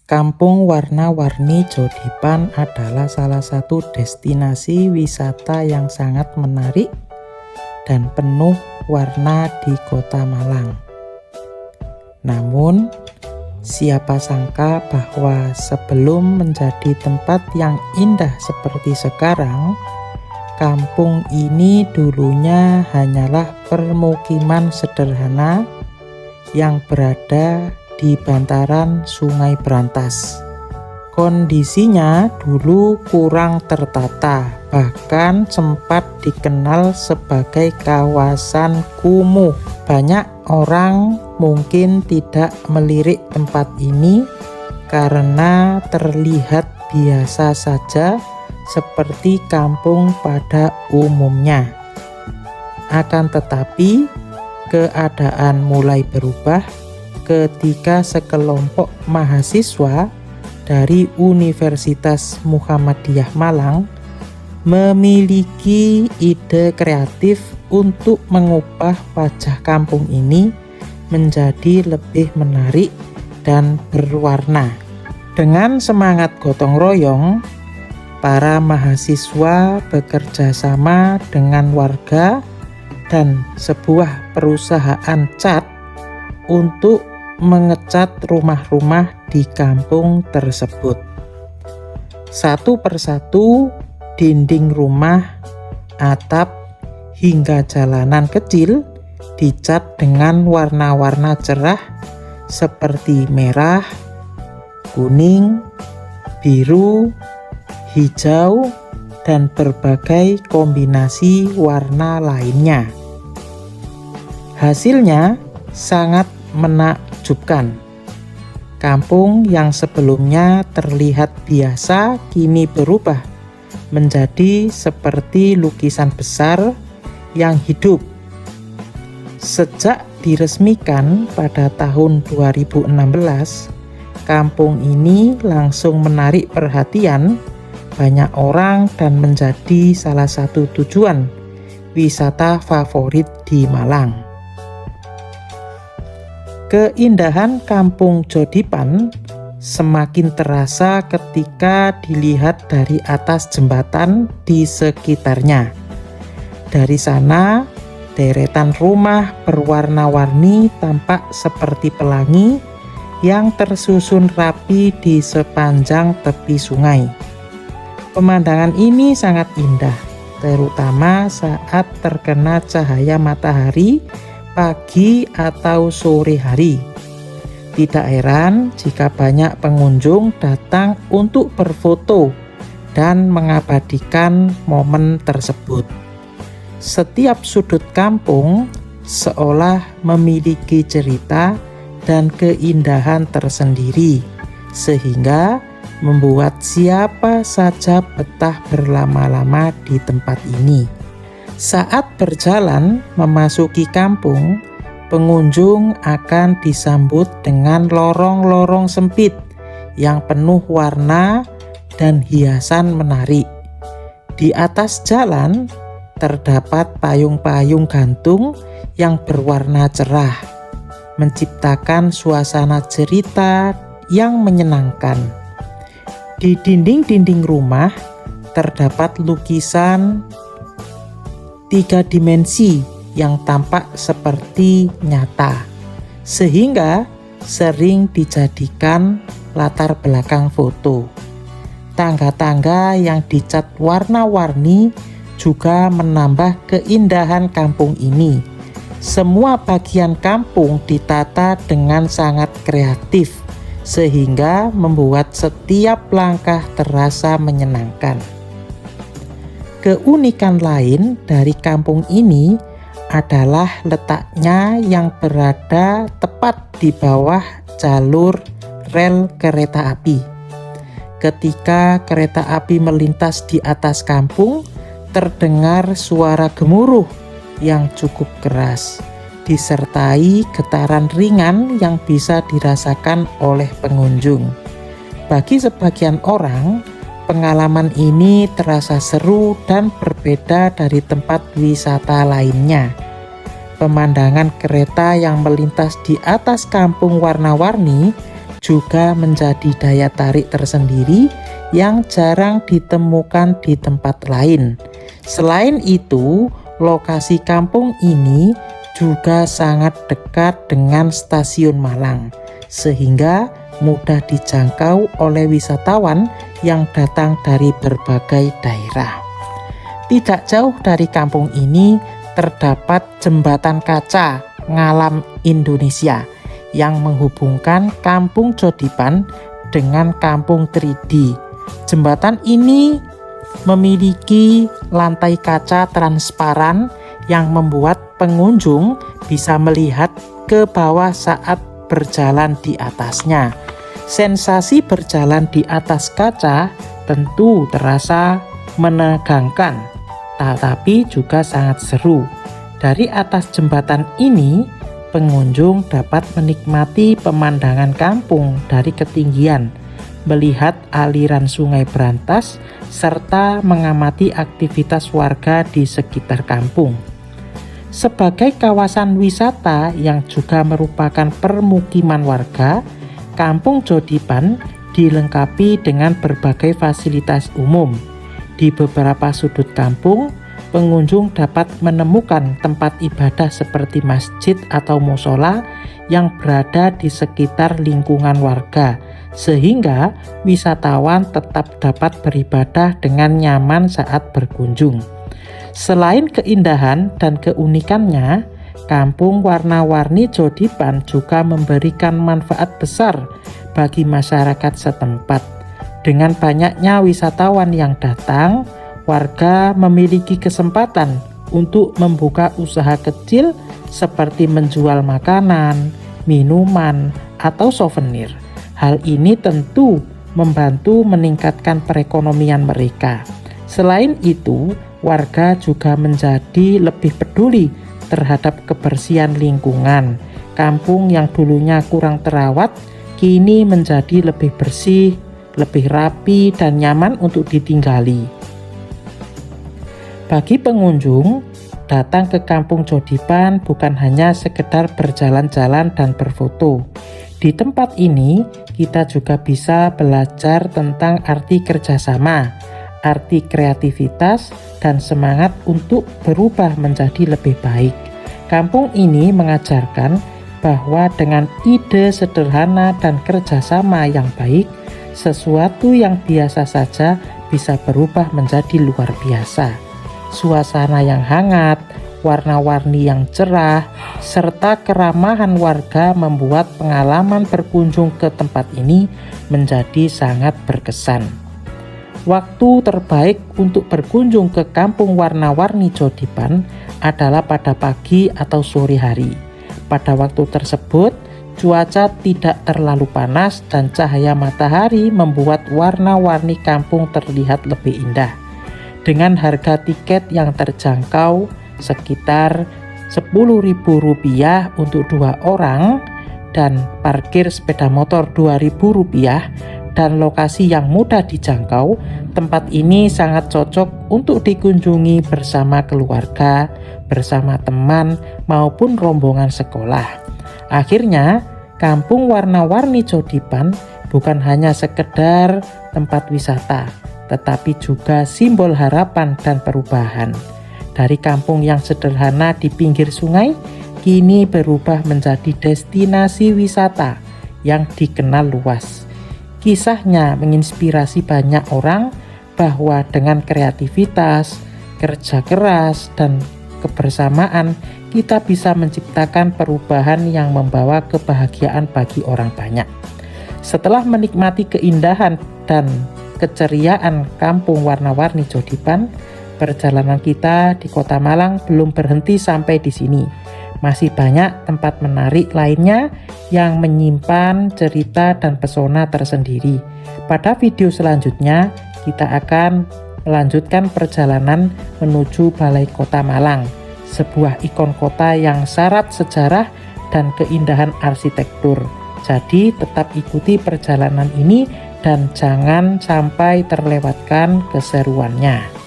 Kampung Warna-Warni Jodipan adalah salah satu destinasi wisata yang sangat menarik dan penuh warna di Kota Malang. Namun, siapa sangka bahwa sebelum menjadi tempat yang indah seperti sekarang, kampung ini dulunya hanyalah permukiman sederhana yang berada di bantaran Sungai Brantas. Kondisinya dulu kurang tertata, bahkan sempat dikenal sebagai kawasan kumuh. Banyak orang mungkin tidak melirik tempat ini karena terlihat biasa saja seperti kampung pada umumnya. Akan tetapi, keadaan mulai berubah ketika sekelompok mahasiswa dari Universitas Muhammadiyah Malang memiliki ide kreatif untuk mengubah wajah kampung ini menjadi lebih menarik dan berwarna. Dengan semangat gotong royong, para mahasiswa bekerja sama dengan warga dan sebuah perusahaan cat untuk mengecat rumah-rumah di kampung tersebut. Satu persatu dinding rumah, atap, hingga jalanan kecil dicat dengan warna-warna cerah seperti merah, kuning, biru, hijau, dan berbagai kombinasi warna lainnya. Hasilnya sangat menakjubkan. Kampung yang sebelumnya terlihat biasa kini berubah menjadi seperti lukisan besar yang hidup. Sejak diresmikan pada tahun 2016, kampung ini langsung menarik perhatian banyak orang dan menjadi salah satu tujuan wisata favorit di Malang. Keindahan Kampung Jodipan semakin terasa ketika dilihat dari atas jembatan di sekitarnya. Dari sana, deretan rumah berwarna-warni tampak seperti pelangi yang tersusun rapi di sepanjang tepi sungai. Pemandangan ini sangat indah, terutama saat terkena cahaya matahari pagi atau sore hari. Tidak heran jika banyak pengunjung datang untuk berfoto dan mengabadikan momen tersebut. Setiap sudut kampung seolah memiliki cerita dan keindahan tersendiri, sehingga membuat siapa saja betah berlama-lama di tempat ini. Saat berjalan memasuki kampung, pengunjung akan disambut dengan lorong-lorong sempit yang penuh warna dan hiasan menarik. Di atas jalan terdapat payung-payung gantung yang berwarna cerah, menciptakan suasana cerita yang menyenangkan. Di dinding-dinding rumah terdapat lukisan 3 dimensi yang tampak seperti nyata, sehingga sering dijadikan latar belakang foto. Tangga-tangga yang dicat warna-warni juga menambah keindahan kampung ini. Semua bagian kampung ditata dengan sangat kreatif, sehingga membuat setiap langkah terasa menyenangkan. Keunikan lain dari kampung ini adalah letaknya yang berada tepat di bawah jalur rel kereta api. Ketika kereta api melintas di atas kampung, terdengar suara gemuruh yang cukup keras, disertai getaran ringan yang bisa dirasakan oleh pengunjung. Bagi sebagian orang, pengalaman ini terasa seru dan berbeda dari tempat wisata lainnya. Pemandangan kereta yang melintas di atas kampung warna-warni juga menjadi daya tarik tersendiri yang jarang ditemukan di tempat lain. Selain itu, lokasi kampung ini juga sangat dekat dengan stasiun Malang, sehingga mudah dijangkau oleh wisatawan yang datang dari berbagai daerah. Tidak jauh dari kampung ini terdapat jembatan kaca Ngalam Indonesia yang menghubungkan kampung Jodipan dengan kampung Tridi. Jembatan ini memiliki lantai kaca transparan yang membuat pengunjung bisa melihat ke bawah saat berjalan di atasnya. Sensasi berjalan di atas kaca tentu terasa menegangkan, tetapi juga sangat seru. Dari atas jembatan ini, pengunjung dapat menikmati pemandangan kampung dari ketinggian, melihat aliran sungai berantas, serta mengamati aktivitas warga di sekitar kampung. Sebagai kawasan wisata yang juga merupakan permukiman warga, Kampung Jodipan dilengkapi dengan berbagai fasilitas umum. Di beberapa sudut kampung, pengunjung dapat menemukan tempat ibadah seperti masjid atau musola yang berada di sekitar lingkungan warga, sehingga wisatawan tetap dapat beribadah dengan nyaman saat berkunjung. Selain keindahan dan keunikannya, Kampung Warna-Warni Jodipan juga memberikan manfaat besar bagi masyarakat setempat. Dengan banyaknya wisatawan yang datang, warga memiliki kesempatan untuk membuka usaha kecil seperti menjual makanan, minuman, atau souvenir. Hal ini tentu membantu meningkatkan perekonomian mereka. Selain itu, warga juga menjadi lebih peduli terhadap kebersihan lingkungan. Kampung yang dulunya kurang terawat kini menjadi lebih bersih, lebih rapi, dan nyaman untuk ditinggali. Bagi pengunjung, datang ke Kampung Jodipan bukan hanya sekedar berjalan-jalan dan berfoto. Di tempat ini, kita juga bisa belajar tentang arti kerjasama, arti kreativitas, dan semangat untuk berubah menjadi lebih baik. Kampung ini mengajarkan bahwa dengan ide sederhana dan kerjasama yang baik, sesuatu yang biasa saja bisa berubah menjadi luar biasa. Suasana yang hangat, warna-warni yang cerah, serta keramahan warga membuat pengalaman berkunjung ke tempat ini menjadi sangat berkesan. Waktu terbaik untuk berkunjung ke Kampung Warna-Warni Jodipan adalah pada pagi atau sore hari. Pada waktu tersebut, cuaca tidak terlalu panas dan cahaya matahari membuat warna-warni kampung terlihat lebih indah. Dengan harga tiket yang terjangkau sekitar Rp10.000 untuk 2 orang dan parkir sepeda motor Rp2.000 dan lokasi yang mudah dijangkau, tempat ini sangat cocok untuk dikunjungi bersama keluarga, bersama teman, maupun rombongan sekolah. Akhirnya, Kampung Warna-Warni Jodipan bukan hanya sekedar tempat wisata, tetapi juga simbol harapan dan perubahan. Dari kampung yang sederhana di pinggir sungai, kini berubah menjadi destinasi wisata yang dikenal luas. Kisahnya menginspirasi banyak orang bahwa dengan kreativitas, kerja keras, dan kebersamaan, kita bisa menciptakan perubahan yang membawa kebahagiaan bagi orang banyak. Setelah menikmati keindahan dan keceriaan Kampung Warna-Warni Jodipan, perjalanan kita di Kota Malang belum berhenti sampai di sini. Masih banyak tempat menarik lainnya yang menyimpan cerita dan pesona tersendiri. Pada video selanjutnya, kita akan melanjutkan perjalanan menuju Balai Kota Malang, sebuah ikon kota yang syarat sejarah dan keindahan arsitektur. Jadi tetap ikuti perjalanan ini dan jangan sampai terlewatkan keseruannya.